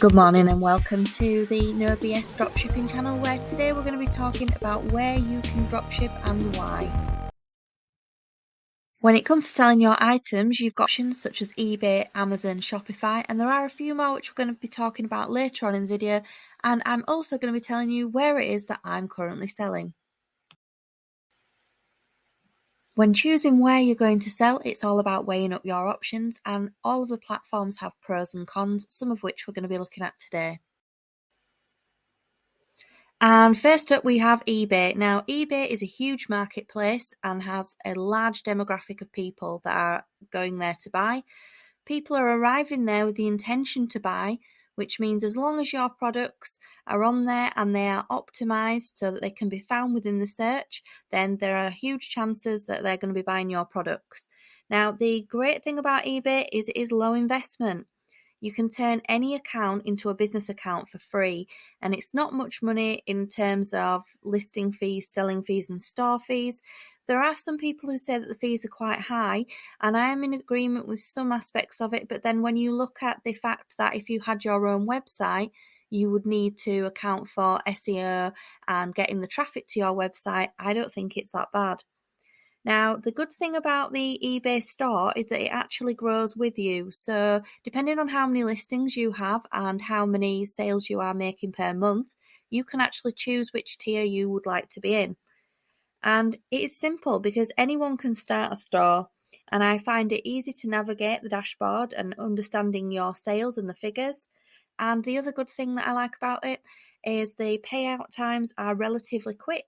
Good morning and welcome to the No BS Dropshipping channel, where today we're going to be talking about where you can dropship and why. When it comes to selling your items, you've got options such as eBay, Amazon, Shopify, and there are a few more which we're going to be talking about later on in the video, and I'm also going to be telling you where it is that I'm currently selling. When choosing where you're going to sell, it's all about weighing up your options, and all of the platforms have pros and cons, some of which we're going to be looking at today. And first up, we have eBay. Now, eBay is a huge marketplace and has a large demographic of people that are going there to buy. People are arriving there with the intention to buy, which means as long as your products are on there and they are optimized so that they can be found within the search, then there are huge chances that they're going to be buying your products. Now, the great thing about eBay is it is low investment. You can turn any account into a business account for free, and it's not much money in terms of listing fees, selling fees, and store fees. There are some people who say that the fees are quite high, and I am in agreement with some aspects of it, but then when you look at the fact that if you had your own website, you would need to account for SEO and getting the traffic to your website, I don't think it's that bad. Now, the good thing about the eBay store is that it actually grows with you. So depending on how many listings you have and how many sales you are making per month, you can actually choose which tier you would like to be in. And it is simple because anyone can start a store. And I find it easy to navigate the dashboard and understanding your sales and the figures. And the other good thing that I like about it is the payout times are relatively quick.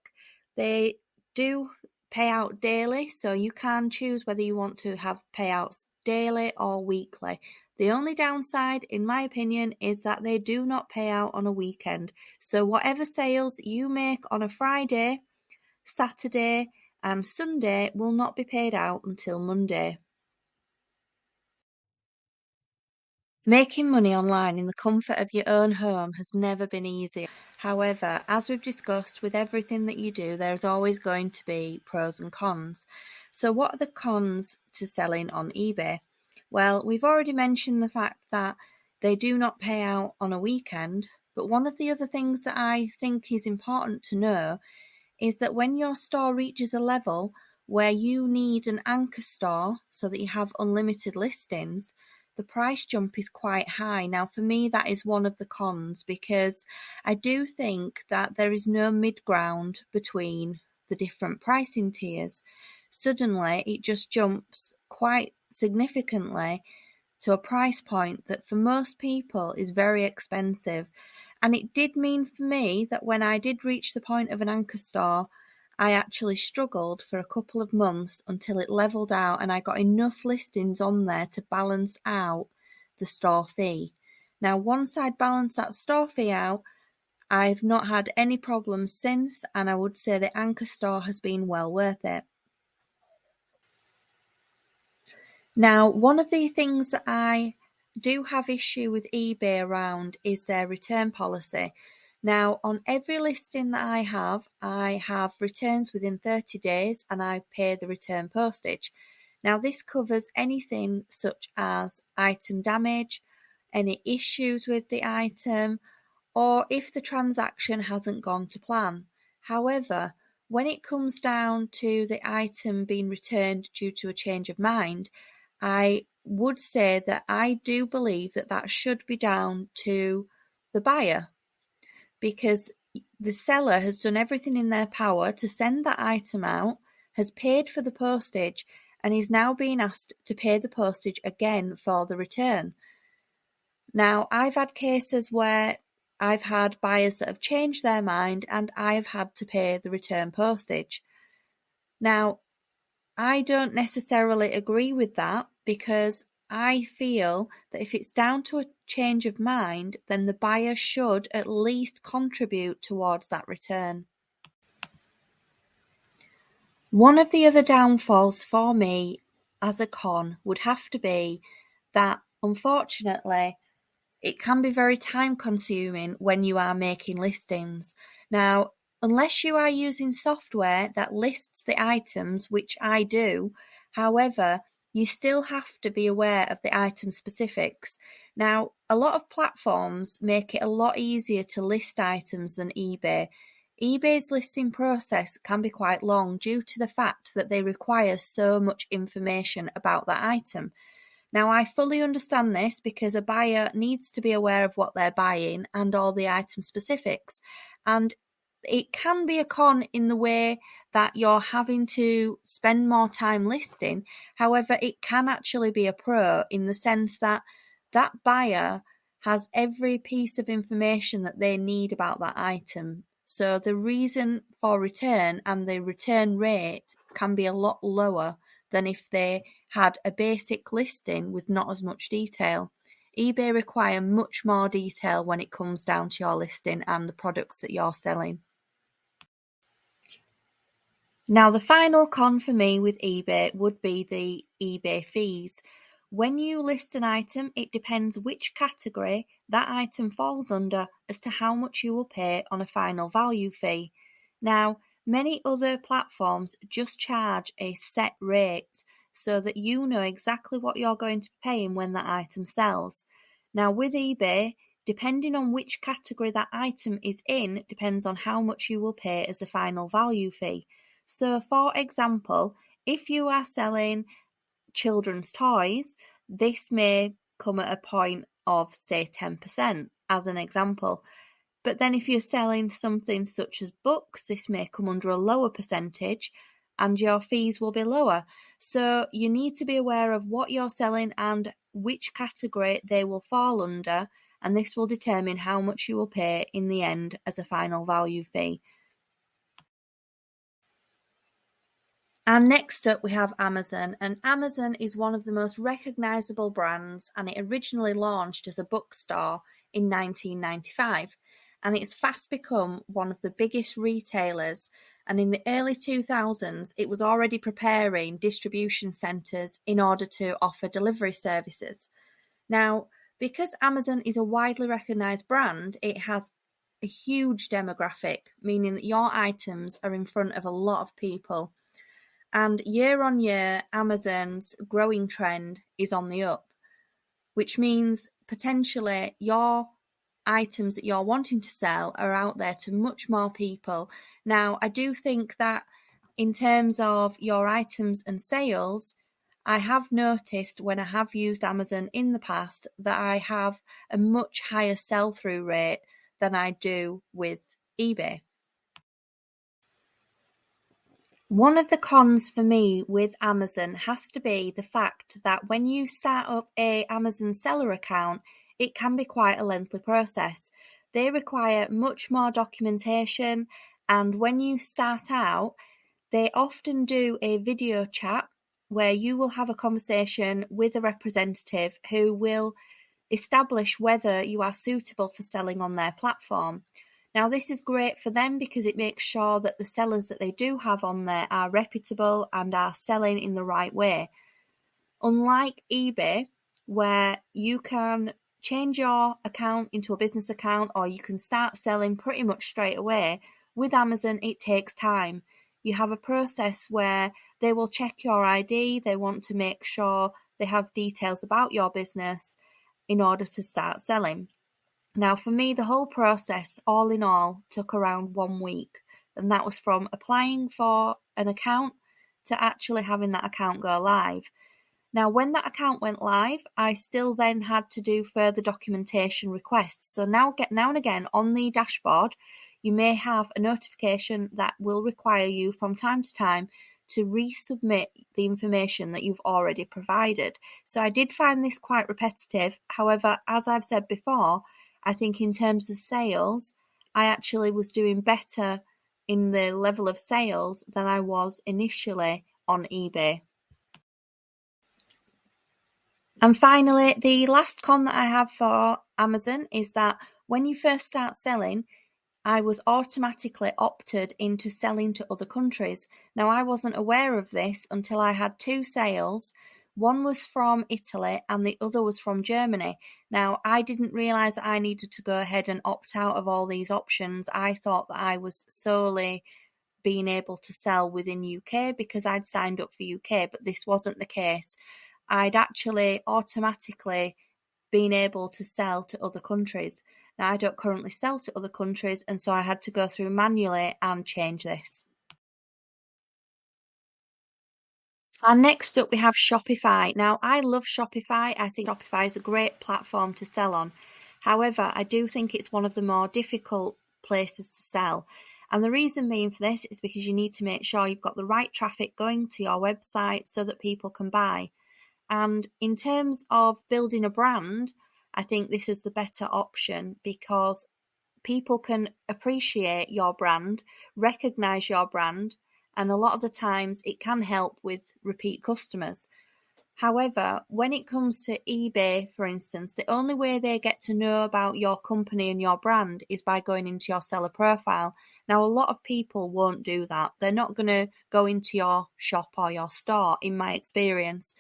They do pay out daily, so you can choose whether you want to have payouts daily or weekly. The only downside, in my opinion, is that they do not pay out on a weekend. So whatever sales you make on a Friday, Saturday, and Sunday will not be paid out until Monday. Making money online in the comfort of your own home has never been easy. However, as we've discussed, with everything that you do, there's always going to be pros and cons. So what are the cons to selling on eBay? Well, we've already mentioned the fact that they do not pay out on a weekend, but one of the other things that I think is important to know is that when your store reaches a level where you need an anchor store so that you have unlimited listings, the price jump is quite high. Now, for me, that is one of the cons because I do think that there is no mid-ground between the different pricing tiers. Suddenly, it just jumps quite significantly to a price point that for most people is very expensive. And it did mean for me that when I did reach the point of an anchor store, I actually struggled for a couple of months until it leveled out and I got enough listings on there to balance out the store fee. Now, once I'd balanced that store fee out, I've not had any problems since, and I would say the anchor store has been well worth it. Now, one of the things that I do have issue with eBay around is their return policy. Now, on every listing that I have returns within 30 days and I pay the return postage. Now, this covers anything such as item damage, any issues with the item, or if the transaction hasn't gone to plan. However, when it comes down to the item being returned due to a change of mind, I would say that I do believe that that should be down to the buyer, because the seller has done everything in their power to send that item out, has paid for the postage, and is now being asked to pay the postage again for the return. Now, I've had cases where I've had buyers that have changed their mind and I've had to pay the return postage. Now, I don't necessarily agree with that because I feel that if it's down to a change of mind, then the buyer should at least contribute towards that return. One of the other downfalls for me as a con would have to be that, unfortunately, it can be very time consuming when you are making listings. Now, unless you are using software that lists the items, which I do, however, you still have to be aware of the item specifics. Now, A lot of platforms make it a lot easier to list items than eBay. eBay's listing process can be quite long due to the fact that they require so much information about that item. Now, I fully understand this because a buyer needs to be aware of what they're buying and all the item specifics. And it can be a con in the way that you're having to spend more time listing. However, it can actually be a pro in the sense that that buyer has every piece of information that they need about that item. So the reason for return and the return rate can be a lot lower than if they had a basic listing with not as much detail. eBay require much more detail when it comes down to your listing and the products that you're selling. Now, the final con for me with eBay would be the eBay fees. When you list an item, it depends which category that item falls under as to how much you will pay on a final value fee. Now, many other platforms just charge a set rate so that you know exactly what you're going to be paying when that item sells. Now, with eBay, depending on which category that item is in, depends on how much you will pay as a final value fee. So, for example, if you are selling children's toys, this may come at a point of, say, 10% as an example. But then if you're selling something such as books, this may come under a lower percentage and your fees will be lower. So you need to be aware of what you're selling and which category they will fall under, and this will determine how much you will pay in the end as a final value fee. And next up we have Amazon, and Amazon is one of the most recognisable brands, and it originally launched as a bookstore in 1995, and it's fast become one of the biggest retailers, and in the early 2000s it was already preparing distribution centres in order to offer delivery services. Now, because Amazon is a widely recognised brand, it has a huge demographic, meaning that your items are in front of a lot of people. And year on year, Amazon's growing trend is on the up, which means potentially your items that you're wanting to sell are out there to much more people. Now, I do think that in terms of your items and sales, I have noticed when I have used Amazon in the past that I have a much higher sell-through rate than I do with eBay. One of the cons for me with Amazon has to be the fact that when you start up a Amazon seller account, it can be quite a lengthy process. They require much more documentation, and when you start out, they often do a video chat where you will have a conversation with a representative who will establish whether you are suitable for selling on their platform. Now, this is great for them because it makes sure that the sellers that they do have on there are reputable and are selling in the right way. Unlike eBay, where you can change your account into a business account or you can start selling pretty much straight away, with Amazon it takes time. You have a process where they will check your ID, they want to make sure they have details about your business in order to start selling. Now, for me, the whole process, all in all, took around 1 week. And that was from applying for an account to actually having that account go live. Now, when that account went live, I still then had to do further documentation requests. So now and again on the dashboard, you may have a notification that will require you from time to time to resubmit the information that you've already provided. So I did find this quite repetitive. However, as I've said before, I think in terms of sales, I actually was doing better in the level of sales than I was initially on eBay. And finally, the last con that I have for Amazon is that when you first start selling, I was automatically opted into selling to other countries. Now, I wasn't aware of this until I had 2 sales. One was from Italy and the other was from Germany. Now, I didn't realise that I needed to go ahead and opt out of all these options. I thought that I was solely being able to sell within UK because I'd signed up for UK, but this wasn't the case. I'd actually automatically being able to sell to other countries. Now, I don't currently sell to other countries, and so I had to go through manually and change this. And next up, we have Shopify. Now, I love Shopify. I think Shopify is a great platform to sell on. However, I do think it's one of the more difficult places to sell. And the reason being for this is because you need to make sure you've got the right traffic going to your website so that people can buy. And in terms of building a brand, I think this is the better option because people can appreciate your brand, recognize your brand, and a lot of the times it can help with repeat customers. However, when it comes to eBay, for instance, the only way they get to know about your company and your brand is by going into your seller profile. Now, a lot of people won't do that. They're not going to go into your shop or your store, in my experience.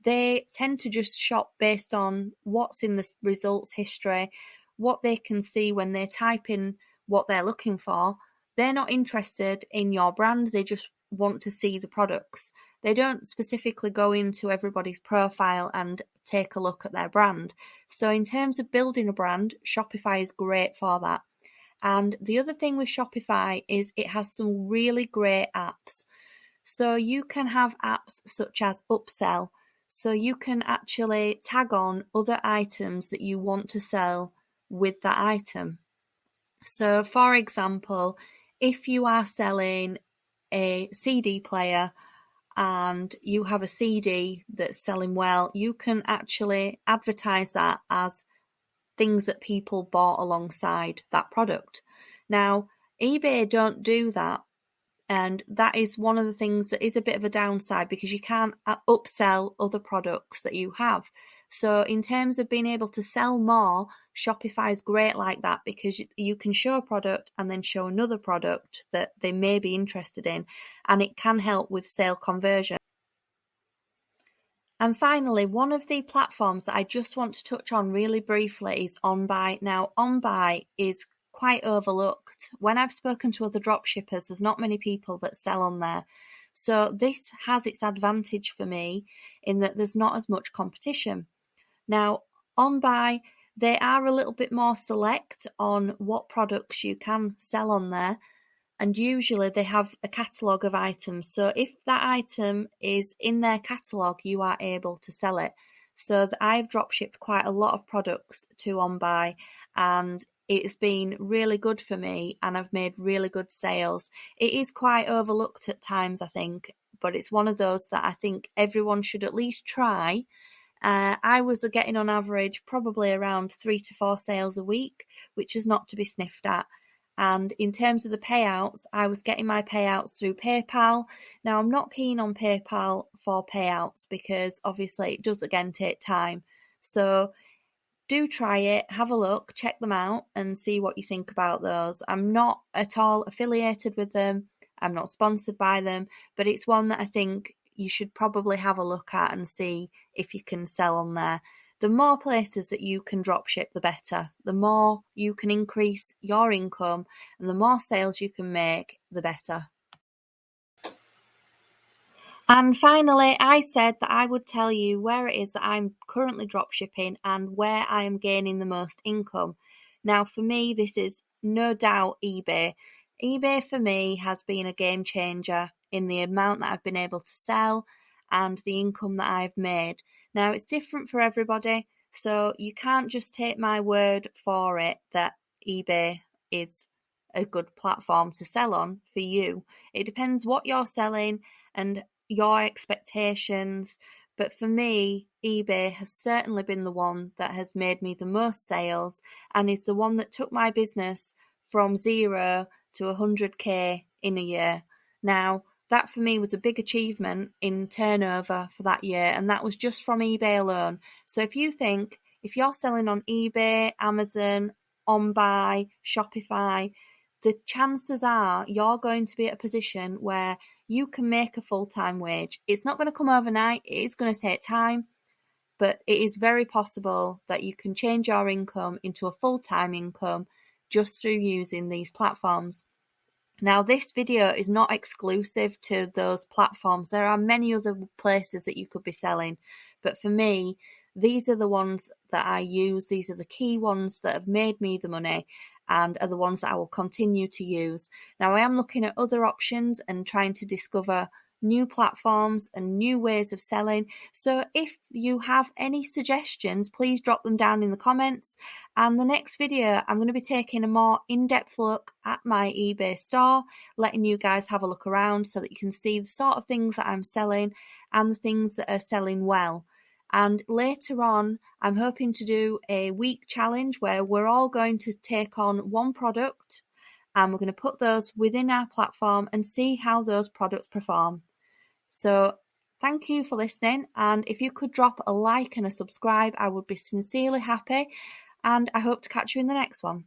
They tend to just shop based on what's in the results history, what they can see when they type in what they're looking for. They're not interested in your brand, they just want to see the products. They don't specifically go into everybody's profile and take a look at their brand. So in terms of building a brand, Shopify is great for that. And the other thing with Shopify is it has some really great apps. So you can have apps such as Upsell. So you can actually tag on other items that you want to sell with that item. So for example, if you are selling a CD player and you have a CD that's selling well, you can actually advertise that as things that people bought alongside that product. Now, eBay don't do that. And that is one of the things that is a bit of a downside because you can't upsell other products that you have. So in terms of being able to sell more, Shopify is great like that because you can show a product and then show another product that they may be interested in, and it can help with sale conversion. And finally, one of the platforms that I just want to touch on really briefly is OnBuy. Now, OnBuy is quite overlooked. When I've spoken to other dropshippers, there's not many people that sell on there. So this has its advantage for me in that there's not as much competition. Now, OnBuy, they are a little bit more select on what products you can sell on there. And usually they have a catalogue of items. So if that item is in their catalogue, you are able to sell it. So I've dropshipped quite a lot of products to OnBuy, and it's been really good for me, and I've made really good sales. It is quite overlooked at times, I think, but it's one of those that I think everyone should at least try. I was getting on average probably around 3 to 4 sales a week, which is not to be sniffed at. And in terms of the payouts, I was getting my payouts through PayPal. Now, I'm not keen on PayPal for payouts because obviously it does again take time. So do try it, have a look, check them out and see what you think about those. I'm not at all affiliated with them. I'm not sponsored by them, but it's one that I think you should probably have a look at and see if you can sell on there. The more places that you can dropship, the better. The more you can increase your income and the more sales you can make, the better. And finally, I said that I would tell you where it is that I'm currently dropshipping and where I am gaining the most income. Now, for me, this is no doubt eBay. eBay for me has been a game changer in the amount that I've been able to sell and the income that I've made. Now, it's different for everybody, so you can't just take my word for it that eBay is a good platform to sell on for you. It depends what you're selling and your expectations, but for me, eBay has certainly been the one that has made me the most sales and is the one that took my business from 0 to 100k in a year. Now, that for me was a big achievement in turnover for that year, and that was just from eBay alone. So if you think, if you're selling on eBay, Amazon, OnBuy, Shopify, the chances are you're going to be at a position where you can make a full-time wage. It's not going to come overnight. It is going to take time, but it is very possible that you can change your income into a full-time income just through using these platforms. Now, this video is not exclusive to those platforms. There are many other places that you could be selling, but for me, these are the ones that I use. These are the key ones that have made me the money and are the ones that I will continue to use. Now, I am looking at other options and trying to discover new platforms and new ways of selling. So if you have any suggestions, please drop them down in the comments. And the next video, I'm going to be taking a more in-depth look at my eBay store, letting you guys have a look around so that you can see the sort of things that I'm selling and the things that are selling well. And later on, I'm hoping to do a week challenge where we're all going to take on one product and we're going to put those within our platform and see how those products perform. So thank you for listening, and if you could drop a like and a subscribe, I would be sincerely happy, and I hope to catch you in the next one.